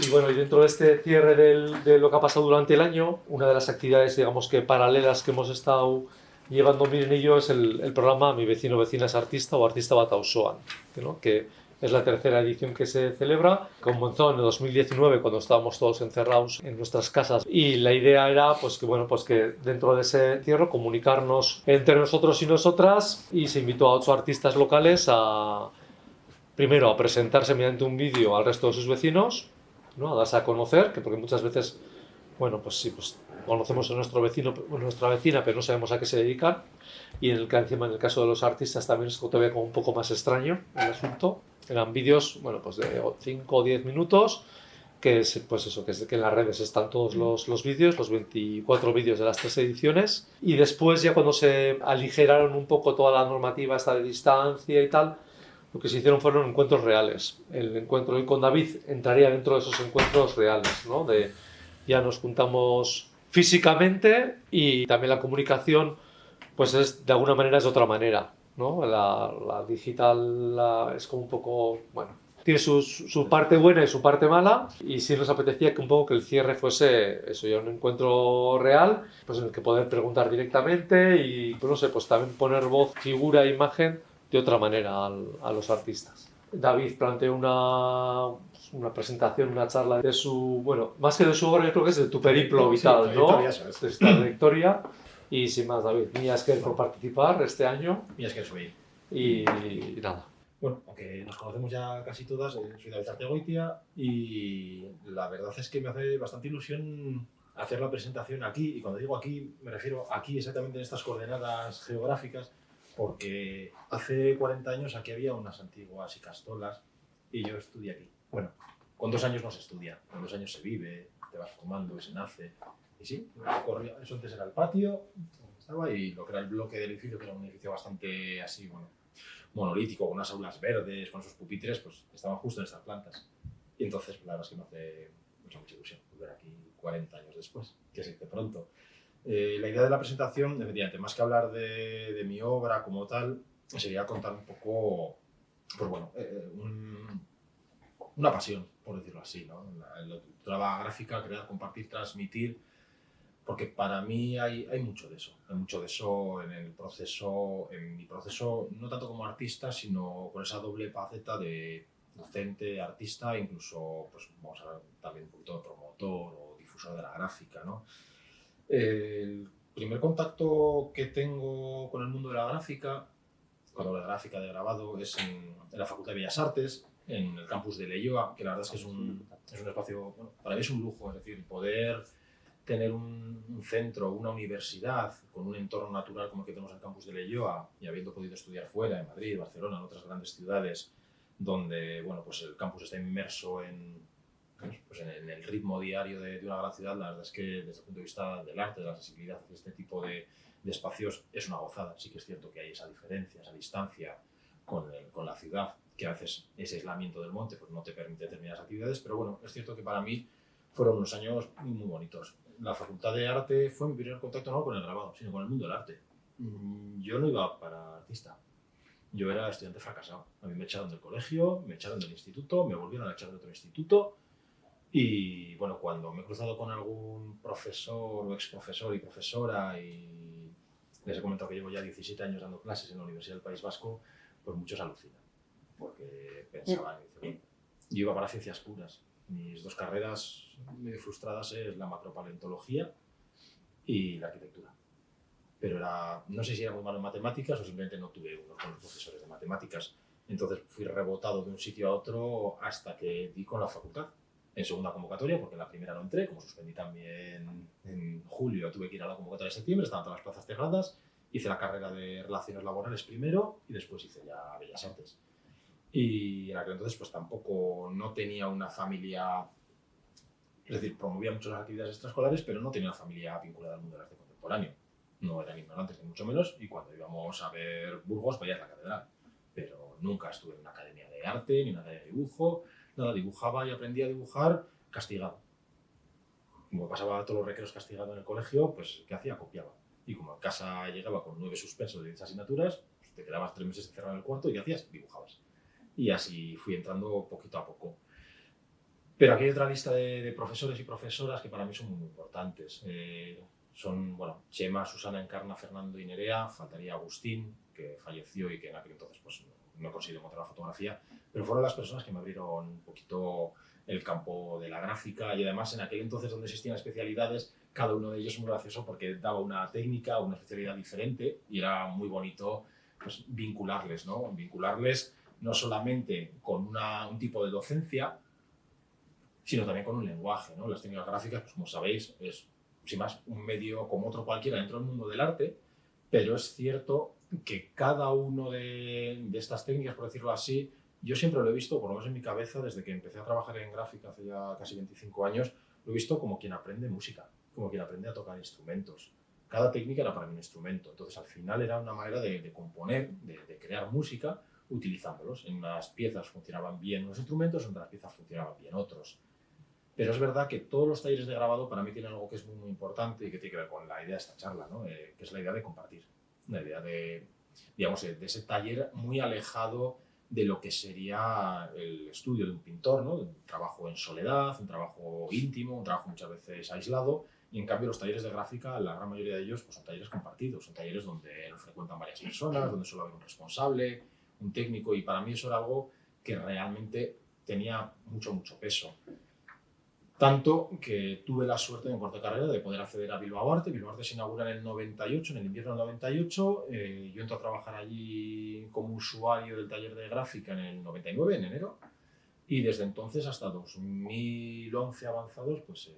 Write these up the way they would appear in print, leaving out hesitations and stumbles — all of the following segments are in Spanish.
Y bueno, y dentro de este cierre de lo que ha pasado durante el año, una de las actividades, digamos que paralelas que hemos estado llevando Miren y yo es el programa Mi vecino vecina es artista o artista Batausoan, ¿no? Que es la tercera edición que se celebra. Comenzó en el 2019 cuando estábamos todos encerrados en nuestras casas y la idea era pues que bueno, pues que dentro de ese cierre comunicarnos entre nosotros y nosotras, y se invitó a 8 artistas locales a primero a presentarse mediante un vídeo al resto de sus vecinos, ¿no? A darse a conocer, que porque muchas veces, bueno, pues sí, pues conocemos a nuestro vecino o nuestra vecina, pero no sabemos a qué se dedican. Y encima en el caso de los artistas también es todavía como un poco más extraño el asunto. Eran vídeos, bueno, pues de 5 o 10 minutos, que es, pues eso, que en las redes están todos los vídeos, los 24 vídeos de las 3 ediciones. Y después ya cuando se aligeraron un poco toda la normativa esta de distancia y tal, lo que se hicieron fueron encuentros reales. El encuentro hoy con David entraría dentro de esos encuentros reales, ¿no? De ya nos juntamos físicamente y también la comunicación, pues es de alguna manera es de otra manera, ¿no? La digital es como un poco, bueno, tiene su parte buena y su parte mala, y sí nos apetecía que un poco que el cierre fuese eso, ya un encuentro real, pues en el que poder preguntar directamente y, pues no sé, pues también poner voz, figura e imagen de otra manera a los artistas. David planteó una presentación, una charla de su, bueno, más que de su obra, yo creo que es de tu periplo vital, ¿no? Eso es. De esta trayectoria. Y sin más, David, mil gracias por participar este año. Mira, es que soy. Y nada. Bueno, aunque nos conocemos ya casi todas, soy David Artegoitia y la verdad es que me hace bastante ilusión hacer la presentación aquí, y cuando digo aquí me refiero aquí exactamente en estas coordenadas geográficas, porque hace 40 años aquí había unas antiguas icastolas y yo estudié aquí. Bueno, con 2 años no se estudia, con 2 años se vive, te vas formando y se nace. Y sí, eso antes era el patio, estaba, y lo que era el bloque del edificio, que era un edificio bastante así, bueno, monolítico, con unas aulas verdes, con sus pupitres, pues estaban justo en estas plantas. Y entonces, la verdad es que me hace mucha ilusión volver aquí 40 años después, que se dice pronto. La idea de la presentación, efectivamente, más que hablar de mi obra como tal, sería contar un poco, pues bueno, una pasión, por decirlo así, ¿no? La gráfica, crear, compartir, transmitir, porque para mí hay mucho de eso en mi proceso, no tanto como artista, sino con esa doble faceta de docente, artista, incluso, pues vamos a ver, también un poquito de promotor o difusor de la gráfica, ¿no? El primer contacto que tengo con el mundo de la gráfica, cuando hablo de gráfica, de grabado, es en la Facultad de Bellas Artes, en el campus de Leioa, que la verdad es que es un espacio, bueno, para mí es un lujo, es decir, poder tener un centro, una universidad con un entorno natural como el que tenemos en el campus de Leioa, y habiendo podido estudiar fuera, en Madrid, Barcelona, en otras grandes ciudades, donde bueno, pues el campus está inmerso pues en el ritmo diario de una gran ciudad, la verdad es que desde el punto de vista del arte, de la accesibilidad de este tipo de espacios, es una gozada. Sí que es cierto que hay esa diferencia, esa distancia con la ciudad, que a veces ese aislamiento del monte pues no te permite determinadas actividades, pero bueno, es cierto que para mí fueron unos años muy bonitos. La Facultad de Arte fue mi primer contacto no con el grabado, sino con el mundo del arte. Yo no iba para artista, yo era estudiante fracasado. A mí me echaron del colegio, me echaron del instituto, me volvieron a echar de otro instituto, y bueno, cuando me he cruzado con algún profesor o exprofesor y profesora y les he comentado que llevo ya 17 años dando clases en la Universidad del País Vasco, pues muchos alucinan, porque pensaban, bueno, yo iba para ciencias puras. Mis 2 carreras medio frustradas es la macropaleontología y la arquitectura. Pero no sé si era muy malo en matemáticas o simplemente no tuve unos buenos profesores de matemáticas. Entonces fui rebotado de un sitio a otro hasta que di con la facultad. En segunda convocatoria, porque en la primera no entré, como suspendí también en julio, tuve que ir a la convocatoria de septiembre, estaban todas las plazas cerradas. Hice la carrera de Relaciones Laborales primero y después hice ya Bellas Artes. Y en aquel entonces pues tampoco no tenía una familia, es decir, promovía mucho las actividades extraescolares, pero no tenía una familia vinculada al mundo del arte contemporáneo. No eran ignorantes, ni mucho menos, y cuando íbamos a ver Burgos veías la catedral. Pero nunca estuve en una academia de arte, ni una academia de dibujo, nada, dibujaba y aprendí a dibujar castigado. Como pasaba todos los recreos castigado en el colegio, pues ¿qué hacía? Copiaba. Y como en casa llegaba con 9 suspensos de 10 asignaturas, pues te quedabas 3 meses encerrado en el cuarto y ¿qué hacías? Dibujabas. Y así fui entrando poquito a poco. Pero aquí hay otra lista de profesores y profesoras que para mí son muy importantes. Son, bueno, Chema, Susana, Encarna, Fernando y Nerea, faltaría Agustín, que falleció y que en aquel entonces pues, no conseguí encontrar la fotografía, pero fueron las personas que me abrieron un poquito el campo de la gráfica y además en aquel entonces donde existían especialidades, cada uno de ellos es muy gracioso porque daba una técnica, una especialidad diferente y era muy bonito pues, vincularles, ¿no? Vincularles no solamente con un tipo de docencia, sino también con un lenguaje, ¿no? Las técnicas gráficas, pues, como sabéis, es sin más un medio como otro cualquiera dentro del mundo del arte, pero es cierto que cada uno de estas técnicas, por decirlo así, yo siempre lo he visto, por lo menos en mi cabeza, desde que empecé a trabajar en gráfica hace ya casi 25 años, lo he visto como quien aprende música, como quien aprende a tocar instrumentos. Cada técnica era para mí un instrumento, entonces al final era una manera de componer, de crear música utilizándolos. En unas piezas funcionaban bien unos instrumentos, en otras piezas funcionaban bien otros. Pero es verdad que todos los talleres de grabado para mí tienen algo que es muy, muy importante y que tiene que ver con la idea de esta charla, ¿no? Que es la idea de compartir. La idea de, digamos, de ese taller muy alejado de lo que sería el estudio de un pintor, ¿no? Un trabajo en soledad, un trabajo íntimo, un trabajo muchas veces aislado. Y en cambio los talleres de gráfica, la gran mayoría de ellos pues, son talleres compartidos, son talleres donde lo frecuentan varias personas, donde suele haber un responsable, un técnico, y para mí eso era algo que realmente tenía mucho, mucho peso. Tanto que tuve la suerte en cuarto de carrera de poder acceder a Bilbao Arte. Bilbao Arte se inaugura en el 98, en el invierno del 98. Yo entro a trabajar allí como usuario del taller de gráfica en el 99, en enero. Y desde entonces hasta 2011 avanzados, pues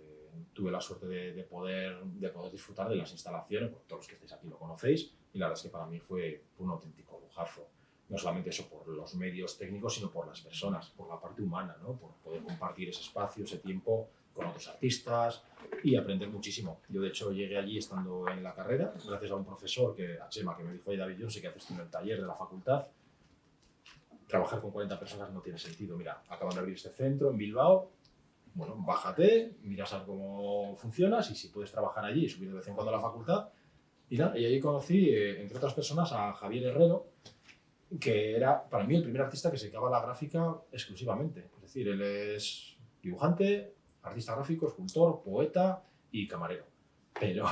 tuve la suerte de poder disfrutar de las instalaciones. Bueno, todos los que estáis aquí lo conocéis. Y la verdad es que para mí fue un auténtico lujazo. No solamente eso por los medios técnicos, sino por las personas, por la parte humana, ¿no? Por poder compartir ese espacio, ese tiempo con otros artistas y aprender muchísimo. Yo, de hecho, llegué allí estando en la carrera, gracias a un profesor, a Chema, que me dijo, oye, David, yo no sé qué haces tú en el taller de la facultad. Trabajar con 40 personas no tiene sentido. Mira, acaban de abrir este centro en Bilbao. Bueno, bájate, miras a ver cómo funcionas y si puedes trabajar allí y subir de vez en cuando a la facultad. Y allí conocí, entre otras personas, a Javier Herrero, que era para mí el primer artista que se dedicaba a la gráfica exclusivamente. Es decir, él es dibujante, artista gráfico, escultor, poeta y camarero. Pero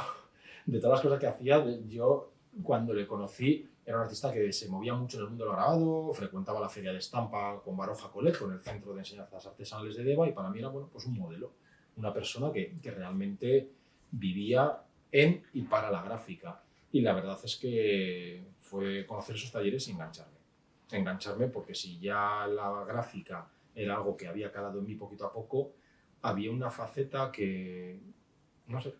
de todas las cosas que hacía, yo cuando le conocí era un artista que se movía mucho en el mundo del grabado, frecuentaba la feria de estampa con Baroja Colet, con el Centro de Enseñanzas Artesanales de Deva, y para mí era bueno, pues un modelo, una persona que realmente vivía en y para la gráfica. Y la verdad es que fue conocer esos talleres y engancharme porque si ya la gráfica era algo que había calado en mí poquito a poco, había una faceta que, no sé,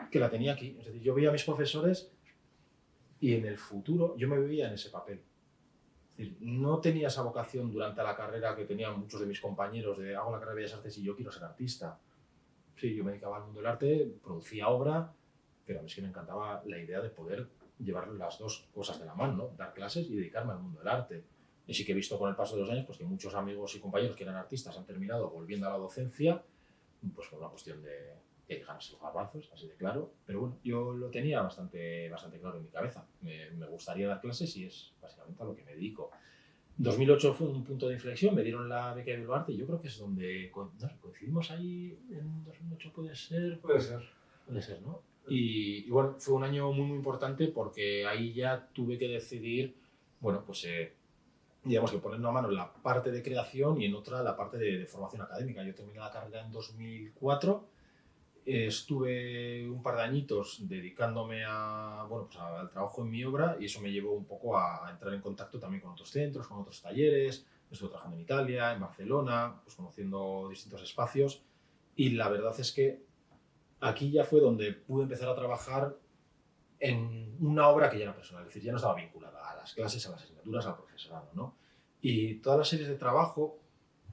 que la tenía aquí. Es decir, yo veía a mis profesores y en el futuro yo me veía en ese papel. Es decir, no tenía esa vocación durante la carrera que tenían muchos de mis compañeros de hago la carrera de Bellas Artes y yo quiero ser artista. Sí, yo me dedicaba al mundo del arte, producía obra, pero a mí es que me encantaba la idea de poder llevar las dos cosas de la mano, ¿no? Dar clases y dedicarme al mundo del arte. Y sí que he visto con el paso de los años pues, que muchos amigos y compañeros que eran artistas han terminado volviendo a la docencia, pues por una cuestión de ganarse los garbanzos, así de claro. Pero bueno, yo lo tenía bastante claro en mi cabeza. Me gustaría dar clases y es básicamente a lo que me dedico. 2008 fue un punto de inflexión, me dieron la beca de Bilbao Arte y yo creo que es donde coincidimos ahí en 2008, puede ser. Puede ser. Puede ser, ¿no? Y bueno, fue un año muy, muy importante porque ahí ya tuve que decidir, bueno, pues digamos que poner una mano en la parte de creación y en otra la parte de formación académica. Yo terminé la carrera en 2004, estuve un par de añitos dedicándome bueno, pues al trabajo en mi obra y eso me llevó un poco a entrar en contacto también con otros centros, con otros talleres. Estuve trabajando en Italia, en Barcelona, pues conociendo distintos espacios y la verdad es que aquí ya fue donde pude empezar a trabajar en una obra que ya era personal, es decir, ya no estaba vinculada a las clases, a las asignaturas, al profesorado, ¿no? Y todas las series de trabajo,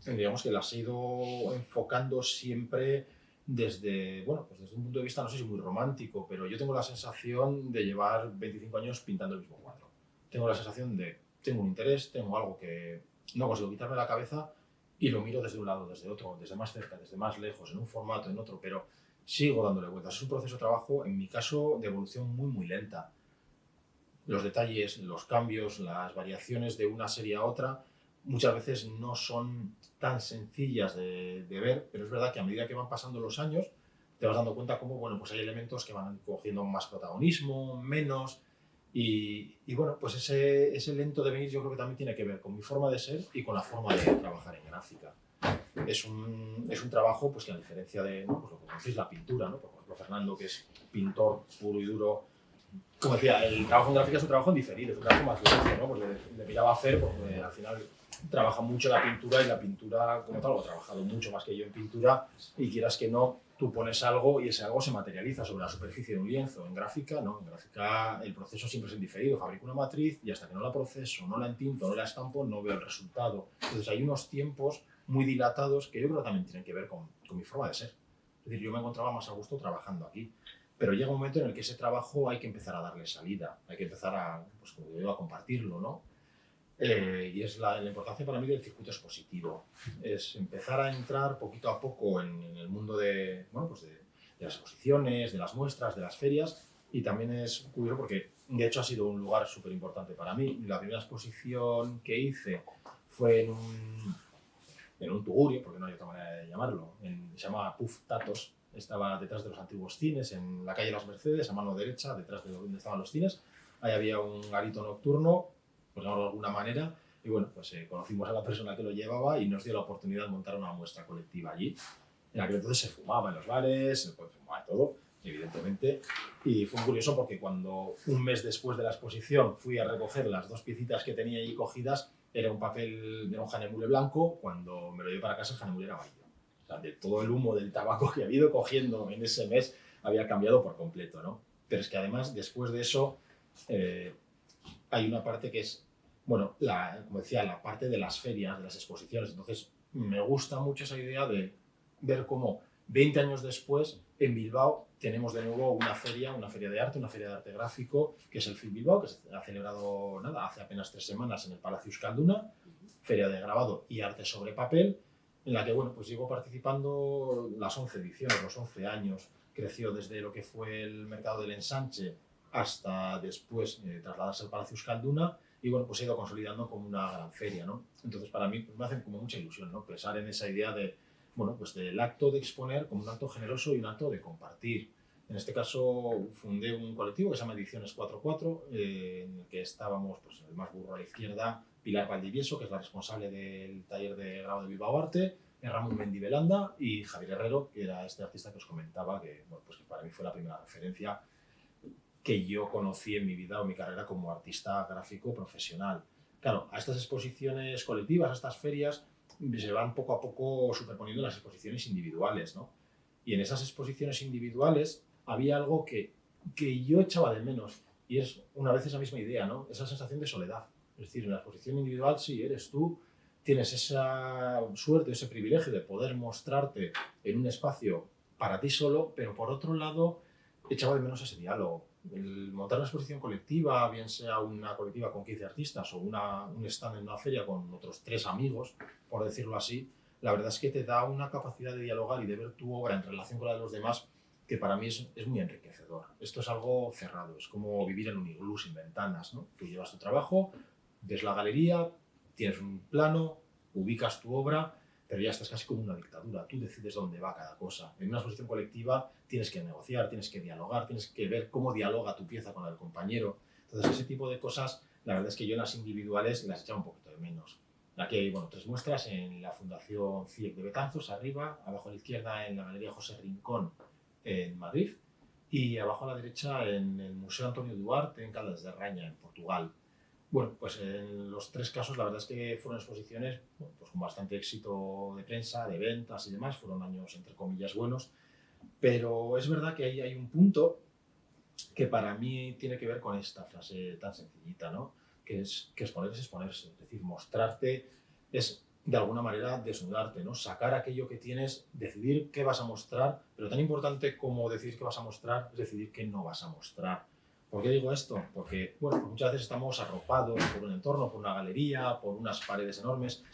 digamos que las he ido enfocando siempre desde, bueno, pues desde un punto de vista, no sé si muy romántico, pero yo tengo la sensación de llevar 25 años pintando el mismo cuadro. Tengo la sensación de, tengo un interés, tengo algo que no consigo quitarme la cabeza y lo miro desde un lado, desde otro, desde más cerca, desde más lejos, en un formato, en otro, pero sigo dándole vueltas. Es un proceso de trabajo, en mi caso, de evolución muy, muy lenta. Los detalles, los cambios, las variaciones de una serie a otra muchas veces no son tan sencillas de ver, pero es verdad que a medida que van pasando los años, te vas dando cuenta cómo, bueno, pues hay elementos que van cogiendo más protagonismo, menos, y bueno, pues ese lento devenir yo creo que también tiene que ver con mi forma de ser y con la forma de trabajar en gráfica. Es un trabajo pues, que a diferencia de, ¿no? Pues lo que conocéis, la pintura, ¿no? Por ejemplo, Fernando, que es pintor puro y duro, como decía, el trabajo en gráfica es un trabajo en diferido, es un trabajo más lento, ¿no? Porque le miraba a hacer, porque al final trabaja mucho la pintura y la pintura, como tal, lo ha trabajado mucho más que yo en pintura, y quieras que no, tú pones algo y ese algo se materializa sobre la superficie de un lienzo. En gráfica, no, en gráfica el proceso siempre es en diferido, fabrico una matriz y hasta que no la proceso, no la entinto, no la estampo, no veo el resultado. Entonces hay unos tiempos muy dilatados que yo creo que también tienen que ver con mi forma de ser. Es decir, yo me encontraba más a gusto trabajando aquí. Pero llega un momento en el que ese trabajo hay que empezar a darle salida, hay que empezar a, pues como digo, a compartirlo, ¿no? Y es la importancia para mí del circuito expositivo. Es empezar a entrar poquito a poco en el mundo de, bueno, pues de las exposiciones, de las muestras, de las ferias, y también es curioso porque de hecho ha sido un lugar súper importante para mí. La primera exposición que hice fue en un tugurio, porque no hay otra manera de llamarlo, se llama Puff Tatos. Estaba detrás de los antiguos cines, en la calle Las Mercedes, a mano derecha, detrás de donde estaban los cines. Ahí había un garito nocturno, por llamarlo de alguna manera, y bueno, pues conocimos a la persona que lo llevaba y nos dio la oportunidad de montar una muestra colectiva allí. En aquel entonces se fumaba en los bares, se fumaba todo, evidentemente, y fue muy curioso porque cuando un mes después de la exposición fui a recoger las dos piecitas que tenía allí cogidas, era un papel de un Hanemule blanco, cuando me lo llevé para casa el Hanemule era amarillo. O sea, de todo el humo del tabaco que había ido cogiendo en ese mes había cambiado por completo, ¿no? Pero es que además, después de eso, hay una parte que es, bueno, como decía, la parte de las ferias, de las exposiciones. Entonces, me gusta mucho esa idea de ver cómo 20 años después, en Bilbao, tenemos de nuevo una feria de arte, una feria de arte gráfico, que es el FIT Bilbao, que se ha celebrado hace apenas 3 semanas en el Palacio Euskalduna, feria de grabado y arte sobre papel, en la que bueno, pues llevo participando las 11 ediciones, los 11 años. Creció desde lo que fue el mercado del ensanche hasta después trasladarse al Palacio Euskalduna, y bueno, pues he ido consolidando como una gran feria, ¿no? Entonces para mí pues, me hace como mucha ilusión, ¿no? Pensar en esa idea de, bueno, pues del acto de exponer como un acto generoso y un acto de compartir. En este caso fundé un colectivo que se llama Ediciones 44, en el que estábamos, pues el más burro a la izquierda, Pilar Valdivieso, que es la responsable del taller de grado de Bilbao Arte, Ramón Mendibelanda y Javier Herrero, que era este artista que os comentaba, que, bueno, pues que para mí fue la primera referencia que yo conocí en mi vida o mi carrera como artista gráfico profesional. Claro, a estas exposiciones colectivas, a estas ferias, se van poco a poco superponiendo las exposiciones individuales, ¿no? Y en esas exposiciones individuales había algo que yo echaba de menos, y es una vez esa misma idea, ¿no? Esa sensación de soledad. Es decir, en la exposición individual sí eres tú, tienes esa suerte, ese privilegio de poder mostrarte en un espacio para ti solo, pero por otro lado echaba de menos ese diálogo. El montar una exposición colectiva, bien sea una colectiva con 15 artistas o un stand en una feria con otros 3 amigos, por decirlo así, la verdad es que te da una capacidad de dialogar y de ver tu obra en relación con la de los demás que para mí es muy enriquecedor. Esto es algo cerrado, es como vivir en un iglú sin ventanas, ¿no? Tú llevas tu trabajo, ves la galería, tienes un plano, ubicas tu obra, pero ya estás casi como una dictadura. Tú decides dónde va cada cosa. En una exposición colectiva tienes que negociar, tienes que dialogar, tienes que ver cómo dialoga tu pieza con la del compañero. Entonces, ese tipo de cosas, la verdad es que yo en las individuales las echaba un poquito de menos. Aquí hay, bueno, 3 muestras en la Fundación CIEC de Betanzos, arriba, abajo a la izquierda en la Galería José Rincón en Madrid, y abajo a la derecha en el Museo Antonio Duarte en Caldas de Raña, en Portugal. Bueno, pues en los 3 casos la verdad es que fueron exposiciones, bueno, pues con bastante éxito de prensa, de ventas y demás. Fueron años entre comillas buenos, pero es verdad que ahí hay un punto que para mí tiene que ver con esta frase tan sencillita, ¿no? Que exponer es exponerse, es decir, mostrarte es de alguna manera desnudarte, ¿no? Sacar aquello que tienes, decidir qué vas a mostrar, pero tan importante como decidir qué vas a mostrar es decidir qué no vas a mostrar. ¿Por qué digo esto? Porque bueno, muchas veces estamos arropados por un entorno, por una galería, por unas paredes enormes,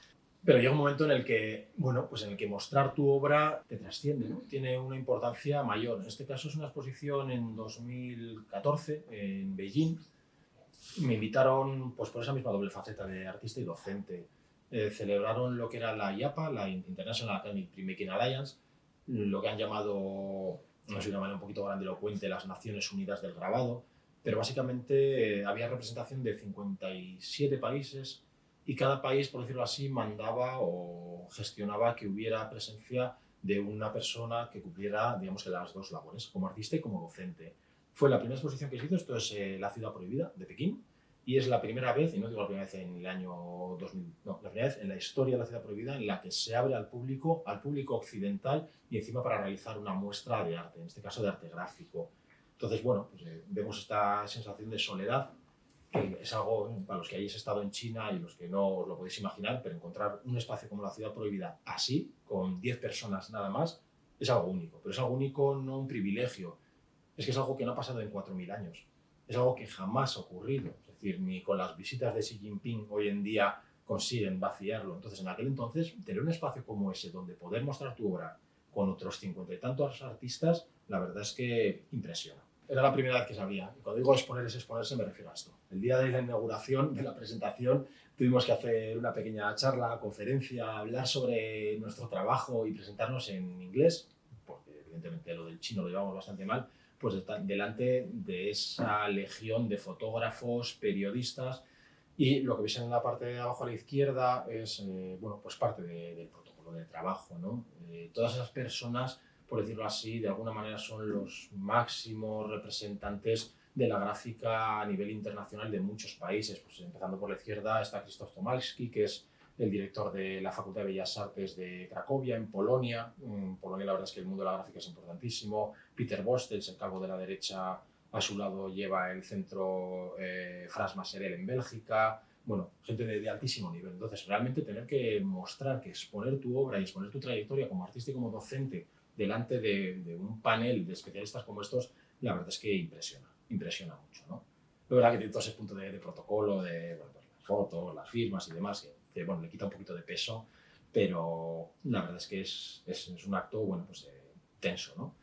pero llega un momento en el que, bueno, pues en el que mostrar tu obra te trasciende, ¿no? Tiene una importancia mayor. En este caso es una exposición en 2014 en Beijing. Me invitaron pues por esa misma doble faceta de artista y docente. celebraron lo que era la IAPA, la International Academic Printmaking Alliance, lo que han llamado, no sé, de una manera un poquito grandilocuente, las Naciones Unidas del Grabado, pero básicamente había representación de 57 países y cada país, por decirlo así, mandaba o gestionaba que hubiera presencia de una persona que cumpliera, digamos, que las dos labores, como artista y como docente. Fue la primera exposición que se hizo, esto es La Ciudad Prohibida, de Pekín, y es la primera vez, y no digo la primera vez en el año 2000, no, la primera vez en la historia de la Ciudad Prohibida en la que se abre al público occidental y encima para realizar una muestra de arte, en este caso de arte gráfico. Entonces, bueno, pues, vemos esta sensación de soledad, que es algo, para los que hayáis estado en China y los que no os lo podéis imaginar, pero encontrar un espacio como la Ciudad Prohibida así, con 10 personas nada más, es algo único. Pero es algo único, no un privilegio. Es que es algo que no ha pasado en 4.000 años. Es algo que jamás ha ocurrido. Es decir, ni con las visitas de Xi Jinping hoy en día consiguen vaciarlo. Entonces, en aquel entonces, tener un espacio como ese, donde poder mostrar tu obra con otros 50 y tantos artistas, la verdad es que impresiona. Era la primera vez que se abría. Y cuando digo exponer es exponerse, me refiero a esto. El día de la inauguración, de la presentación, tuvimos que hacer una pequeña charla, conferencia, hablar sobre nuestro trabajo y presentarnos en inglés, porque evidentemente lo del chino lo llevamos bastante mal, pues delante de esa legión de fotógrafos, periodistas, y lo que veis en la parte de abajo a la izquierda es bueno, pues parte del protocolo de trabajo, ¿no? Todas esas personas, por decirlo así, de alguna manera son los máximos representantes de la gráfica a nivel internacional de muchos países. Pues empezando por la izquierda está Krzysztof Tomalski, que es el director de la Facultad de Bellas Artes de Cracovia, en Polonia. En Polonia la verdad es que el mundo de la gráfica es importantísimo. Peter Bostels, el calvo de la derecha, a su lado lleva el centro Frans Masereel en Bélgica. Bueno, gente de altísimo nivel. Entonces, realmente tener que mostrar, que exponer tu obra y exponer tu trayectoria como artista y como docente delante de un panel de especialistas como estos, la verdad es que impresiona mucho, ¿no? La verdad que tiene todo ese punto de protocolo, de bueno, pues las fotos, las firmas y demás, que bueno, le quita un poquito de peso, pero la verdad es que es un acto, bueno, pues tenso, ¿no?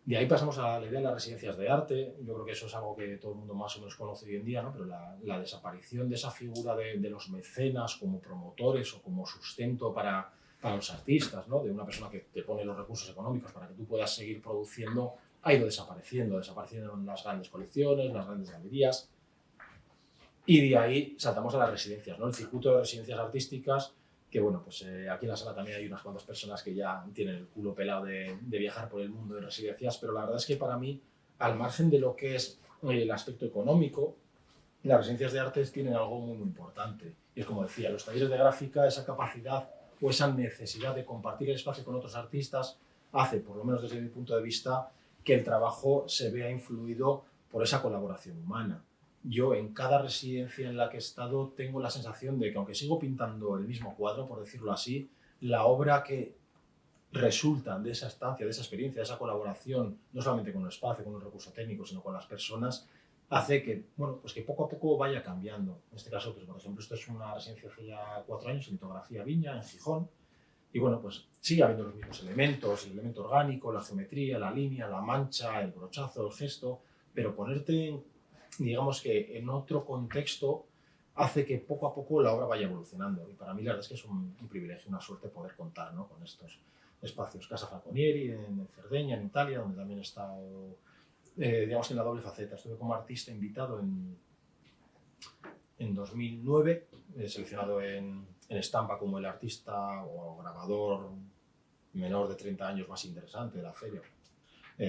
De ahí pasamos a la idea de las residencias de arte. Yo creo que eso es algo que todo el mundo más o menos conoce hoy en día, ¿no? Pero la desaparición de esa figura de los mecenas como promotores o como sustento para los artistas, ¿no? De una persona que te pone los recursos económicos para que tú puedas seguir produciendo, ha ido desapareciendo en las grandes colecciones, las grandes galerías. Y de ahí saltamos a las residencias, ¿no? El circuito de residencias artísticas, que bueno, pues aquí en la sala también hay unas cuantas personas que ya tienen el culo pelado de viajar por el mundo de residencias, pero la verdad es que para mí, al margen de lo que es el aspecto económico, las residencias de artes tienen algo muy, muy importante. Y es como decía, los talleres de gráfica, esa capacidad o esa necesidad de compartir el espacio con otros artistas, hace, por lo menos desde mi punto de vista, que el trabajo se vea influido por esa colaboración humana. Yo en cada residencia en la que he estado tengo la sensación de que aunque sigo pintando el mismo cuadro, por decirlo así, la obra que resulta de esa estancia, de esa experiencia, de esa colaboración, no solamente con el espacio, con el recurso técnico, sino con las personas, hace que, bueno, pues que poco a poco vaya cambiando. En este caso, pues, por ejemplo, esto es una residencia hace ya 4 años en litografía Viña, en Gijón, y bueno, pues sigue habiendo los mismos elementos, el elemento orgánico, la geometría, la línea, la mancha, el brochazo, el gesto, pero ponerte, digamos que en otro contexto hace que poco a poco la obra vaya evolucionando. Y para mí la verdad es que es un privilegio, una suerte poder contar, ¿no? Con estos espacios. Casa Falconieri, en Cerdeña, en Italia, donde también he estado, digamos que en la doble faceta. Estuve como artista invitado en 2009, seleccionado en Estampa como el artista o grabador menor de 30 años más interesante de la feria.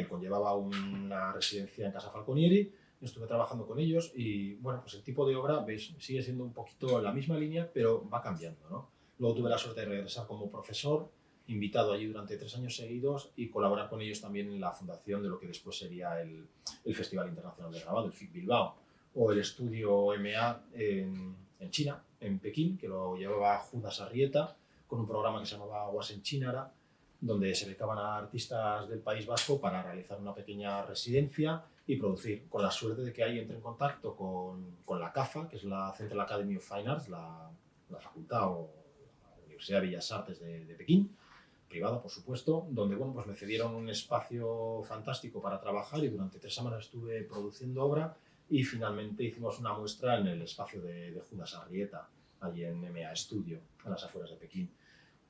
Conllevaba una residencia en Casa Falconieri, estuve trabajando con ellos y bueno, pues el tipo de obra, ves, sigue siendo un poquito la misma línea, pero va cambiando, ¿no? Luego tuve la suerte de regresar como profesor, invitado allí durante 3 años seguidos y colaborar con ellos también en la fundación de lo que después sería el Festival Internacional de Grabado, el FIC Bilbao, o el estudio MA en China, en Pekín, que lo llevaba Judas Arrieta, con un programa que se llamaba Wasen Chinara, donde se becaban a artistas del País Vasco para realizar una pequeña residencia y producir, con la suerte de que ahí entre en contacto con la CAFA, que es la Central Academy of Fine Arts, la facultad o la Universidad de Bellas Artes de Pekín, privada por supuesto, donde bueno, pues me cedieron un espacio fantástico para trabajar y durante 3 semanas estuve produciendo obra y finalmente hicimos una muestra en el espacio de Judas Arrieta. allí en MA Studio, a las afueras de Pekín.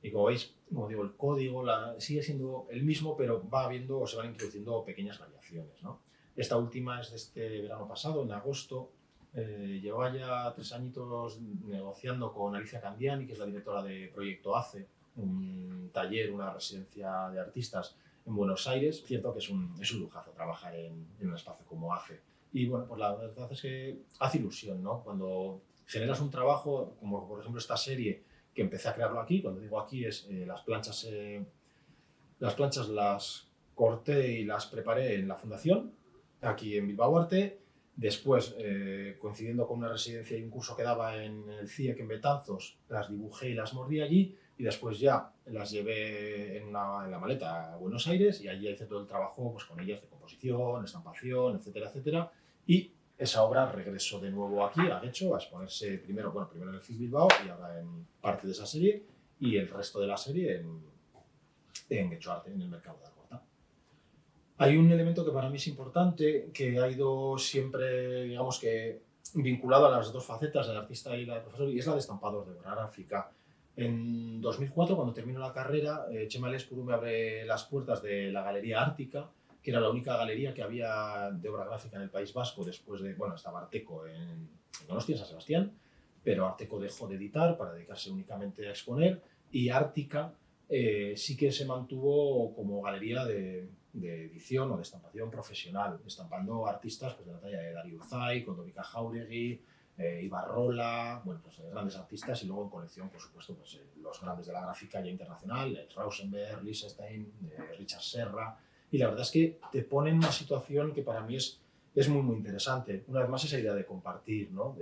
Y como veis, como digo, el código sigue siendo el mismo, pero va habiendo o se van introduciendo pequeñas variaciones, ¿no? Esta última es de este verano pasado, en agosto. Llevaba ya 3 añitos negociando con Alicia Candiani, que es la directora de Proyecto ACE, un taller, una residencia de artistas en Buenos Aires. Cierto que es un lujazo trabajar en un espacio como ACE. Y bueno, pues la verdad es que hace ilusión, ¿no? Cuando generas un trabajo, como por ejemplo esta serie, que empecé a crearlo aquí. Cuando digo aquí es las planchas las corté y las preparé en la fundación, aquí en Bilbao Arte. Después, coincidiendo con una residencia y un curso que daba en el CIEC en Betanzos, las dibujé y las mordí allí, y después ya las llevé en la maleta a Buenos Aires, y allí hice todo el trabajo pues, con ellas de composición, estampación, etcétera, etcétera. Y esa obra regresó de nuevo aquí a Getxo a exponerse primero en el FIS Bilbao y ahora en parte de esa serie, y el resto de la serie en Getxo Arte, en el mercado de Algorta. Hay un elemento que para mí es importante, que ha ido siempre, digamos que, vinculado a las dos facetas, del artista y la del profesor, y es la de estampados de obra gráfica. En 2004, cuando termino la carrera, Txema Lespuru me abre las puertas de la Galería Ártica, que era la única galería que había de obra gráfica en el País Vasco después de, bueno, estaba Arteco en Donostia, en San Sebastián, pero Arteco dejó de editar para dedicarse únicamente a exponer, y Ártica sí que se mantuvo como galería de edición o de estampación profesional, estampando artistas pues, de la talla de Dario Urzay, Condovica Jauregui, Ibarrola, bueno, pues, grandes artistas, y luego en colección, por supuesto, pues, los grandes de la gráfica ya internacional, Rauschenberg, Liechtenstein, Richard Serra, y la verdad es que te ponen una situación que para mí es muy, muy interesante. Una vez más, esa idea de compartir, ¿no?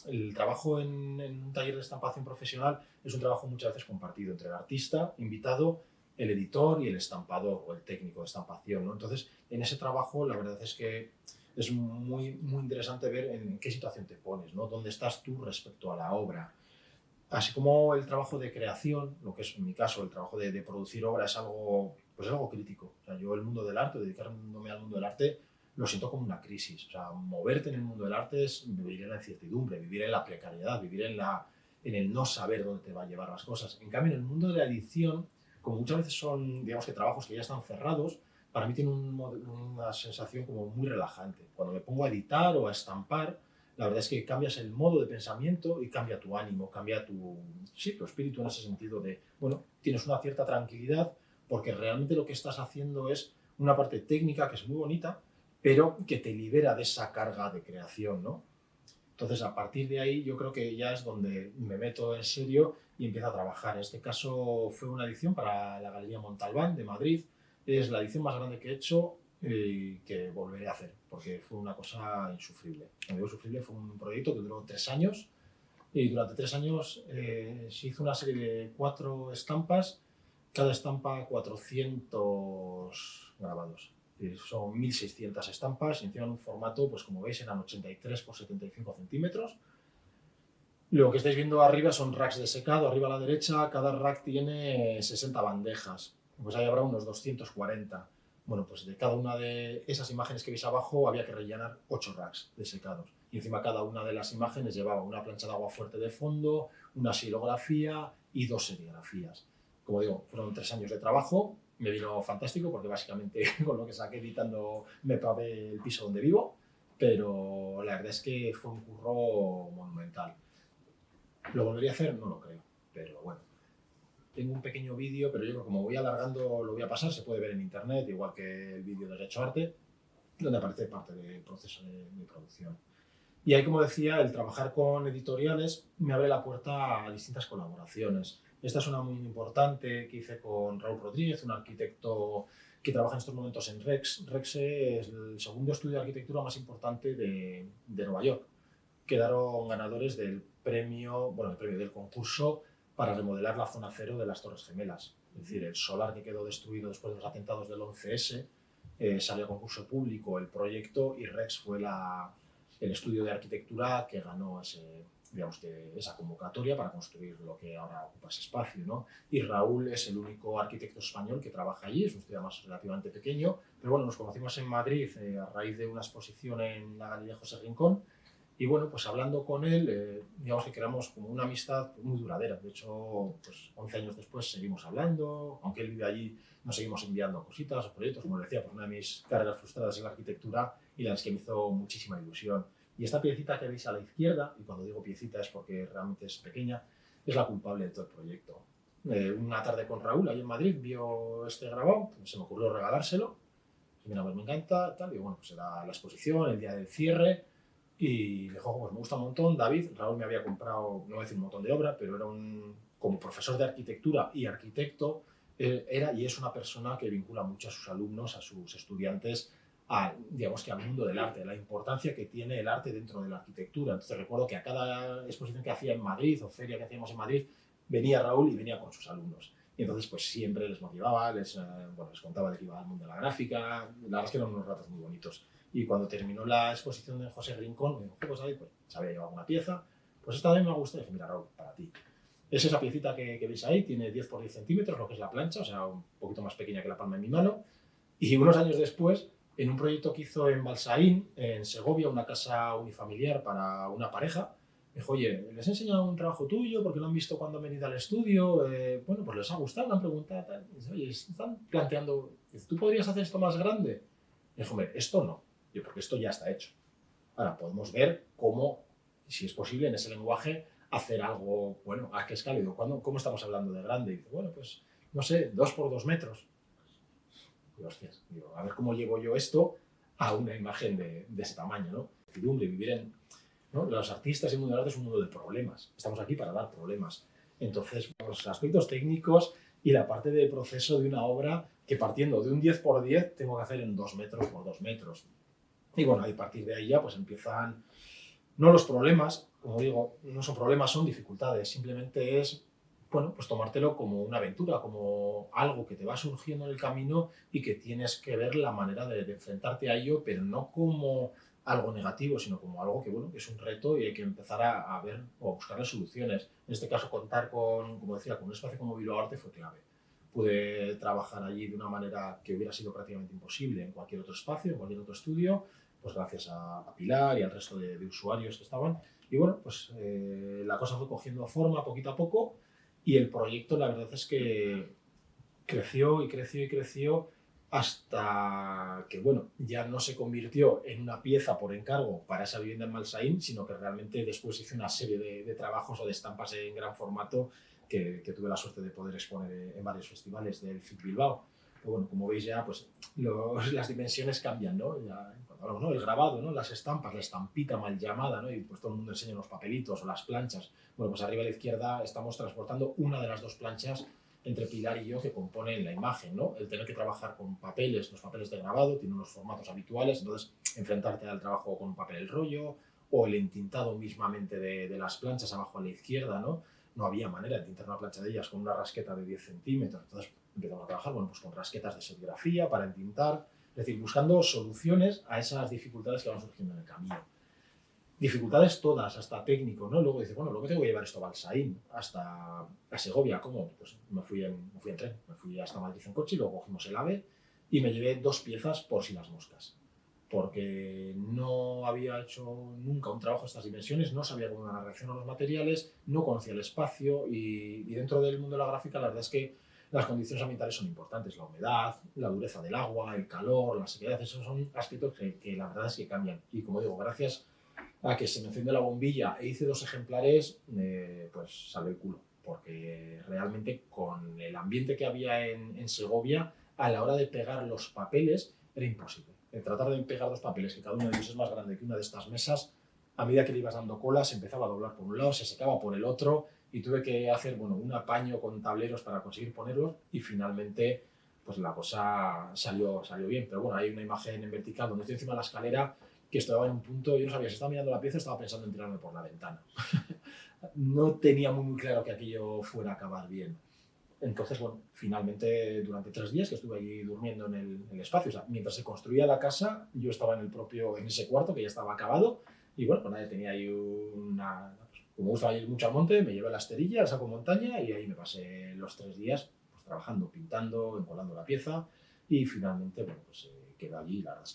El trabajo en un taller de estampación profesional es un trabajo muchas veces compartido entre el artista, invitado, el editor y el estampador o el técnico de estampación, ¿no? Entonces, en ese trabajo, la verdad es que es muy, muy interesante ver en qué situación te pones, ¿no? Dónde estás tú respecto a la obra. Así como el trabajo de creación, lo que es en mi caso el trabajo de producir obra, es algo, pues es algo crítico. O sea, yo el mundo del arte, dedicándome al mundo del arte, lo siento como una crisis. O sea, moverte en el mundo del arte es vivir en la incertidumbre, vivir en la precariedad, vivir en el no saber dónde te va a llevar las cosas. En cambio, en el mundo de la edición, como muchas veces son, digamos que trabajos que ya están cerrados, para mí tiene una sensación como muy relajante. Cuando me pongo a editar o a estampar, la verdad es que cambias el modo de pensamiento y cambia tu ánimo, cambia tu espíritu en ese sentido de, bueno, tienes una cierta tranquilidad porque realmente lo que estás haciendo es una parte técnica que es muy bonita, pero que te libera de esa carga de creación, ¿no? Entonces, a partir de ahí, yo creo que ya es donde me meto en serio y empiezo a trabajar. En este caso fue una edición para la Galería Montalbán de Madrid. Es la edición más grande que he hecho y que volveré a hacer, porque fue una cosa insufrible. Cuando digo insufrible, fue un proyecto que duró 3 años, y durante 3 años se hizo una serie de 4 estampas, cada estampa 400 grabados. Son 1.600 estampas, y encima en un formato, pues como veis, eran 83 por 75 centímetros. Lo que estáis viendo arriba son racks de secado, arriba a la derecha, cada rack tiene 60 bandejas, pues ahí habrá unos 240. Bueno, pues de cada una de esas imágenes que veis abajo había que rellenar 8 racks de secados. Y encima cada una de las imágenes llevaba una plancha de agua fuerte de fondo, una silografía y 2 serigrafías. Como digo, fueron 3 años de trabajo. Me vino fantástico porque básicamente con lo que saqué editando me pagué el piso donde vivo, pero la verdad es que fue un curro monumental. ¿Lo volvería a hacer? No lo creo, pero bueno. Tengo un pequeño vídeo, pero yo creo que como voy alargando lo voy a pasar, se puede ver en internet, igual que el vídeo de Getxo Arte, donde aparece parte del proceso de producción. Y ahí, como decía, el trabajar con editoriales me abre la puerta a distintas colaboraciones. Esta es una muy importante que hice con Raúl Rodríguez, un arquitecto que trabaja en estos momentos en Rex. Rex es el segundo estudio de arquitectura más importante de Nueva York. Quedaron ganadores del premio del concurso para remodelar la zona cero de las Torres Gemelas. Es decir, el solar que quedó destruido después de los atentados del 11S, salió a concurso público el proyecto, y Rex fue el estudio de arquitectura que ganó esa convocatoria para construir lo que ahora ocupa ese espacio, ¿no? Y Raúl es el único arquitecto español que trabaja allí, es un estudio más relativamente pequeño, pero bueno, nos conocimos en Madrid a raíz de una exposición en la Galería José Rincón, Y bueno, pues hablando con él, digamos que creamos como una amistad muy duradera. De hecho, pues 11 años después seguimos hablando, aunque él vive allí, nos seguimos enviando cositas o proyectos. Como decía, pues una de mis carreras frustradas es la arquitectura y las que me hizo muchísima ilusión. Y esta piecita que veis a la izquierda, y cuando digo piecita es porque realmente es pequeña, es la culpable de todo el proyecto. Una tarde con Raúl, ahí en Madrid, vio este grabado, se me ocurrió regalárselo. Y mira, pues me encanta, tal, y bueno, pues era la exposición, el día del cierre, y me dijo, pues me gusta un montón, David. Raúl me había comprado, no voy a decir un montón de obra, pero era como profesor de arquitectura y arquitecto, era y es una persona que vincula mucho a sus alumnos, a sus estudiantes, digamos que al mundo del arte, la importancia que tiene el arte dentro de la arquitectura. Entonces recuerdo que a cada exposición que hacía en Madrid o feria que hacíamos en Madrid, venía Raúl y venía con sus alumnos. Y entonces pues siempre les motivaba, bueno, les contaba de que iba al mundo de la gráfica, la verdad es que eran unos ratos muy bonitos. Y cuando terminó la exposición de José Rincón, me dijo, pues ahí, pues se había llevado una pieza, pues esta vez me ha gustado. Y dije, mira Raúl, para ti. Es esa piecita que veis ahí, tiene 10 por 10 centímetros, lo que es la plancha, o sea, un poquito más pequeña que la palma de mi mano. Y unos años después, en un proyecto que hizo en Balsaín, en Segovia, una casa unifamiliar para una pareja, me dijo, oye, ¿les he enseñado un trabajo tuyo? Porque lo han visto cuando han venido al estudio. Bueno, pues les ha gustado, me han preguntado. Tal. Dice, oye, están planteando, ¿tú podrías hacer esto más grande? Y dijo, hombre, esto no, porque esto ya está hecho. Ahora podemos ver cómo, si es posible, en ese lenguaje, hacer algo, bueno, a qué escala. Digo, ¿cómo estamos hablando de grande? Y dice, bueno, pues, no sé, 2 por 2 metros. Digo, hostias, a ver cómo llevo yo esto a una imagen de ese tamaño, ¿no? Vivir en, ¿no? Los artistas y el mundo del arte es un mundo de problemas. Estamos aquí para dar problemas. Entonces, los aspectos técnicos y la parte de proceso de una obra que partiendo de un 10 por 10 tengo que hacer en 2 metros por 2 metros. Y bueno, a partir de ahí ya pues empiezan, no los problemas, como digo, no son problemas, son dificultades. Simplemente es, bueno, pues tomártelo como una aventura, como algo que te va surgiendo en el camino y que tienes que ver la manera de enfrentarte a ello, pero no como algo negativo, sino como algo que, bueno, que es un reto y hay que empezar a ver o a buscarle soluciones. En este caso, contar con, como decía, con un espacio como Bilbao Arte fue clave. Pude trabajar allí de una manera que hubiera sido prácticamente imposible en cualquier otro espacio, en cualquier otro estudio, pues gracias a Pilar y al resto de usuarios que estaban. Y bueno, pues la cosa fue cogiendo forma poquito a poco y el proyecto la verdad es que creció y creció y creció hasta que, bueno, ya no se convirtió en una pieza por encargo para esa vivienda en Malsaín, sino que realmente después hice una serie de trabajos o de estampas en gran formato que tuve la suerte de poder exponer en varios festivales del FIT Bilbao. Pero bueno, como veis ya, pues las dimensiones cambian, ¿no? Ya, cuando hablamos, ¿no? El grabado, ¿no? Las estampas, la estampita mal llamada, ¿no? Y pues todo el mundo enseña los papelitos o las planchas. Bueno, pues arriba a la izquierda estamos transportando una de las 2 planchas entre Pilar y yo que componen la imagen, ¿no? El tener que trabajar con papeles, los papeles de grabado tienen unos formatos habituales, entonces enfrentarte al trabajo con un papel el rollo o el entintado mismamente de las planchas abajo a la izquierda, ¿no? No había manera de tintar una plancha de ellas con una rasqueta de 10 centímetros, entonces empezamos a trabajar, bueno, pues con rasquetas de serigrafía para entintar, es decir, buscando soluciones a esas dificultades que van surgiendo en el camino. Dificultades todas, hasta técnico, ¿no? Luego dices, bueno, luego tengo que llevar esto a Balsaín, hasta a Segovia, ¿cómo? Pues me fui en tren, me fui hasta Madrid en coche y luego cogimos el AVE y me llevé 2 piezas por si las moscas, porque no había hecho nunca un trabajo de estas dimensiones, no sabía cómo iban a reaccionar los materiales, no conocía el espacio y dentro del mundo de la gráfica la verdad es que las condiciones ambientales son importantes, la humedad, la dureza del agua, el calor, la sequedad, esos son aspectos que la verdad es que cambian. Y como digo, gracias a que se me encendió la bombilla e hice 2 ejemplares, pues salió el culo, porque realmente con el ambiente que había en Segovia, a la hora de pegar los papeles era imposible. Tratar de pegar 2 papeles, que cada uno de ellos es más grande que una de estas mesas, a medida que le ibas dando cola se empezaba a doblar por un lado, se secaba por el otro y tuve que hacer, bueno, un apaño con tableros para conseguir ponerlos y finalmente pues la cosa salió bien. Pero bueno, hay una imagen en vertical donde estoy encima de la escalera que estaba en un punto, yo no sabía si estaba mirando la pieza, estaba pensando en tirarme por la ventana. No tenía muy claro que aquello fuera a acabar bien. Entonces, bueno, finalmente durante 3 días que estuve allí durmiendo en el espacio, o sea, mientras se construía la casa, yo estaba en ese cuarto que ya estaba acabado y bueno, pues nada, tenía ahí como me gusta ir mucho al monte, me llevé la esterilla, el saco montaña y ahí me pasé los 3 días pues, trabajando, pintando, encolando la pieza y finalmente, bueno, pues quedó allí. La verdad es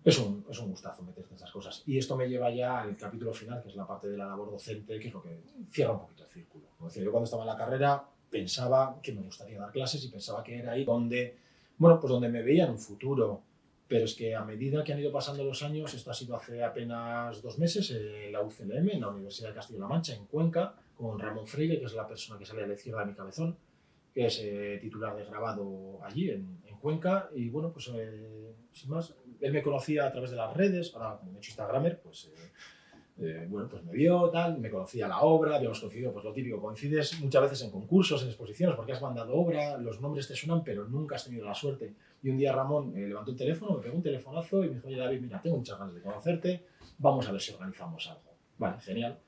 que es un gustazo meterte en esas cosas. Y esto me lleva ya al capítulo final, que es la parte de la labor docente, que es lo que cierra un poquito el círculo. Como decía, yo cuando estaba en la carrera pensaba que me gustaría dar clases y pensaba que era ahí donde, bueno, pues donde me veía en un futuro. Pero es que a medida que han ido pasando los años, esto ha sido hace apenas 2 meses, en la UCLM, en la Universidad de Castilla-La Mancha, en Cuenca, con Ramón Freire, que es la persona que sale a la izquierda de mi cabezón, que es titular de grabado allí, en Cuenca. Y bueno, pues sin más, él me conocía a través de las redes, ahora como me he hecho Instagramer, pues bueno, pues me vio, tal, me conocía la obra, habíamos coincidido, pues lo típico, coincides muchas veces en concursos, en exposiciones, porque has mandado obra, los nombres te suenan, pero nunca has tenido la suerte. Y un día Ramón levantó el teléfono, me pegó un telefonazo y me dijo, oye David, mira, tengo muchas ganas de conocerte, vamos a ver si organizamos algo. Vale, genial.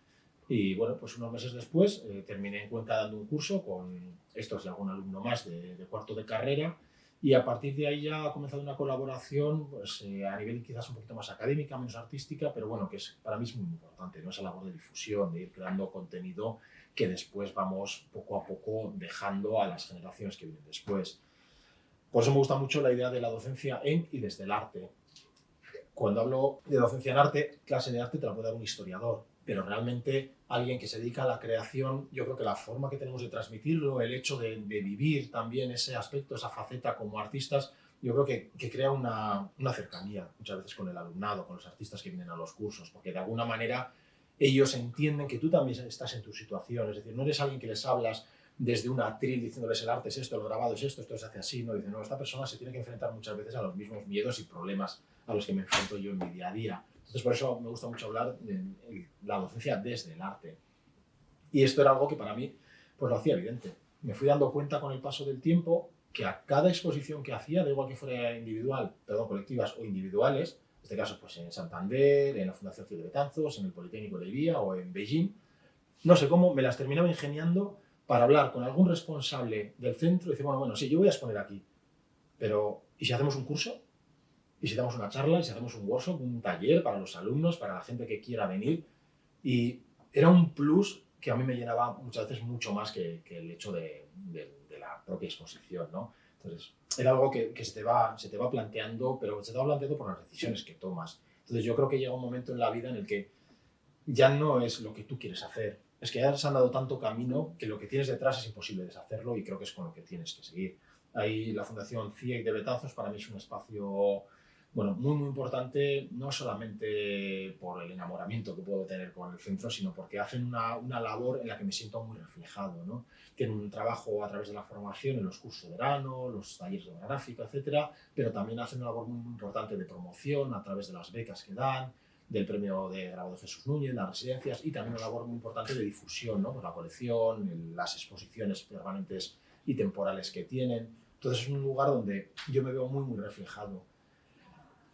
Y bueno, pues unos meses después terminé en Cuenca dando un curso con estos y algún alumno más de cuarto de carrera, y a partir de ahí ya ha comenzado una colaboración pues, a nivel quizás un poquito más académica, menos artística, pero bueno, que es, para mí es muy importante, ¿no? Esa labor de difusión, de ir creando contenido que después vamos poco a poco dejando a las generaciones que vienen después. Por eso me gusta mucho la idea de la docencia en y desde el arte. Cuando hablo de docencia en arte, clase de arte te la puede dar un historiador, pero realmente alguien que se dedica a la creación, yo creo que la forma que tenemos de transmitirlo, el hecho de vivir también ese aspecto, esa faceta como artistas, yo creo que crea una cercanía muchas veces con el alumnado, con los artistas que vienen a los cursos, porque de alguna manera ellos entienden que tú también estás en tu situación, es decir, no eres alguien que les hablas desde un atril diciéndoles el arte es esto, el grabado es esto se hace así, no, dicen, no, esta persona se tiene que enfrentar muchas veces a los mismos miedos y problemas a los que me enfrento yo en mi día a día. Entonces, por eso me gusta mucho hablar de la docencia desde el arte. Y esto era algo que para mí pues lo hacía evidente. Me fui dando cuenta con el paso del tiempo que a cada exposición que hacía, da igual que fuera individual, perdón, colectivas o individuales, en este caso pues en Santander, en la Fundación Cid de Betanzos, en el Politécnico de Iría o en Beijing, no sé cómo, me las terminaba ingeniando para hablar con algún responsable del centro y decir, bueno, sí, yo voy a exponer aquí, pero ¿y si hacemos un curso? ¿Y si damos una charla? ¿Y si hacemos un workshop, un taller para los alumnos, para la gente que quiera venir? Y era un plus que a mí me llenaba muchas veces mucho más que el hecho de la propia exposición, ¿no? Entonces, era algo que se te va planteando, pero se te va planteando por las decisiones que tomas. Entonces, yo creo que llega un momento en la vida en el que ya no es lo que tú quieres hacer. Es que ya has andado tanto camino que lo que tienes detrás es imposible deshacerlo, y creo que es con lo que tienes que seguir. Ahí la Fundación CIEC de Betanzos para mí es un espacio, bueno, muy, muy importante, no solamente por el enamoramiento que puedo tener con el centro, sino porque hacen una labor en la que me siento muy reflejado, ¿no? Tienen un trabajo a través de la formación en los cursos de verano, los talleres de obra gráfica, etcétera, pero también hacen una labor muy, muy importante de promoción a través de las becas que dan, del premio de grabado de Jesús Núñez, las residencias, y también una labor muy importante de difusión, ¿no? Pues la colección, las exposiciones permanentes y temporales que tienen. Entonces es un lugar donde yo me veo muy, muy reflejado.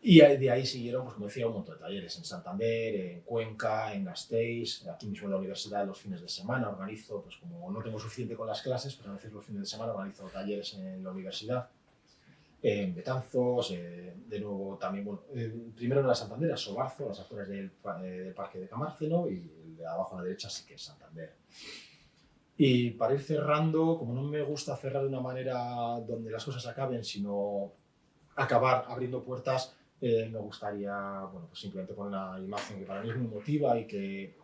Y de ahí siguieron, pues como decía, un montón de talleres en Santander, en Cuenca, en Gasteiz, aquí mismo en la universidad los fines de semana organizo, pues como no tengo suficiente con las clases, pues a veces los fines de semana organizo talleres en la universidad, en Betanzos, de nuevo también, bueno, primero en la Santander, a Sobarzo, a las afueras del Parque de Camárceno, y el de abajo a la derecha sí que es Santander. Y para ir cerrando, como no me gusta cerrar de una manera donde las cosas acaben, sino acabar abriendo puertas, me gustaría, bueno, pues simplemente poner una imagen que para mí es muy emotiva y que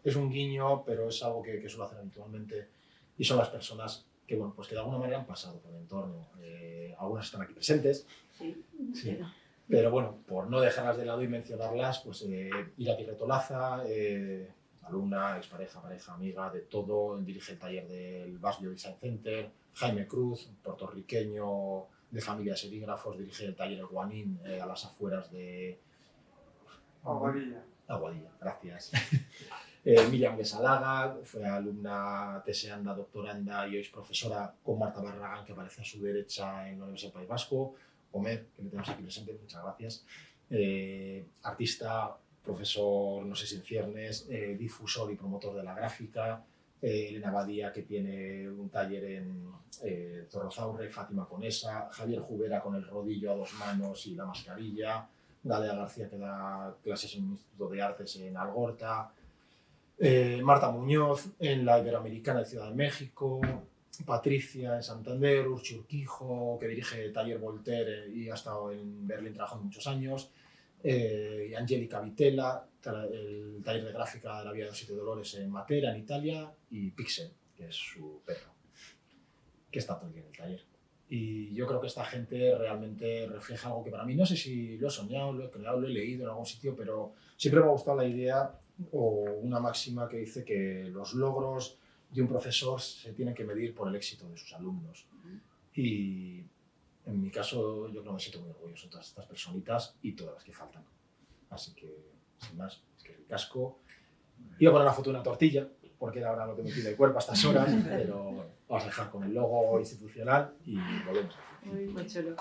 es un guiño, pero es algo que suelo hacer habitualmente, y son las personas que, bueno, pues que de alguna manera han pasado por el entorno. Algunas están aquí presentes, sí. Pero bueno, por no dejarlas de lado y mencionarlas, pues Irati Retolaza, alumna, expareja, pareja, amiga, de todo, dirige el taller del Basbio Design Center. Jaime Cruz, puertorriqueño de familia serígrafos, dirige el taller El Guanín a las afueras de Aguadilla. Aguadilla, gracias. Miriam Besalaga fue alumna teseanda, doctoranda y hoy es profesora con Marta Barragán, que aparece a su derecha en la Universidad del País Vasco. Omer, que le tenemos aquí presente, muchas gracias. Artista, profesor, no sé si en ciernes, difusor y promotor de la gráfica. Elena Badía, que tiene un taller en Zorrozaurre, Fátima Conesa. Javier Jubera con el rodillo a 2 manos y la mascarilla. Galea García, que da clases en un instituto de artes en Algorta. Marta Muñoz en la Iberoamericana de Ciudad de México. Patricia en Santander. Urchi Urquijo, que dirige Taller Voltaire y ha estado en Berlín trabajando muchos años. y Angélica Vitella, el taller de gráfica de la Vía de los Siete Dolores en Matera, en Italia, y Pixel, que es su perro, que está todo el día en el taller. Y yo creo que esta gente realmente refleja algo que para mí, no sé si lo he soñado, lo he creado, lo he leído en algún sitio, pero siempre me ha gustado la idea o una máxima que dice que los logros de un profesor se tienen que medir por el éxito de sus alumnos. Y en mi caso yo creo que me siento muy orgulloso de todas estas personitas y todas las que faltan. Así que, sin más, es que ricasco. Iba a poner una foto de una tortilla, porque era ahora lo que me pide el cuerpo a estas horas, pero bueno, vamos a dejar con el logo institucional y volvemos. Muy chulo.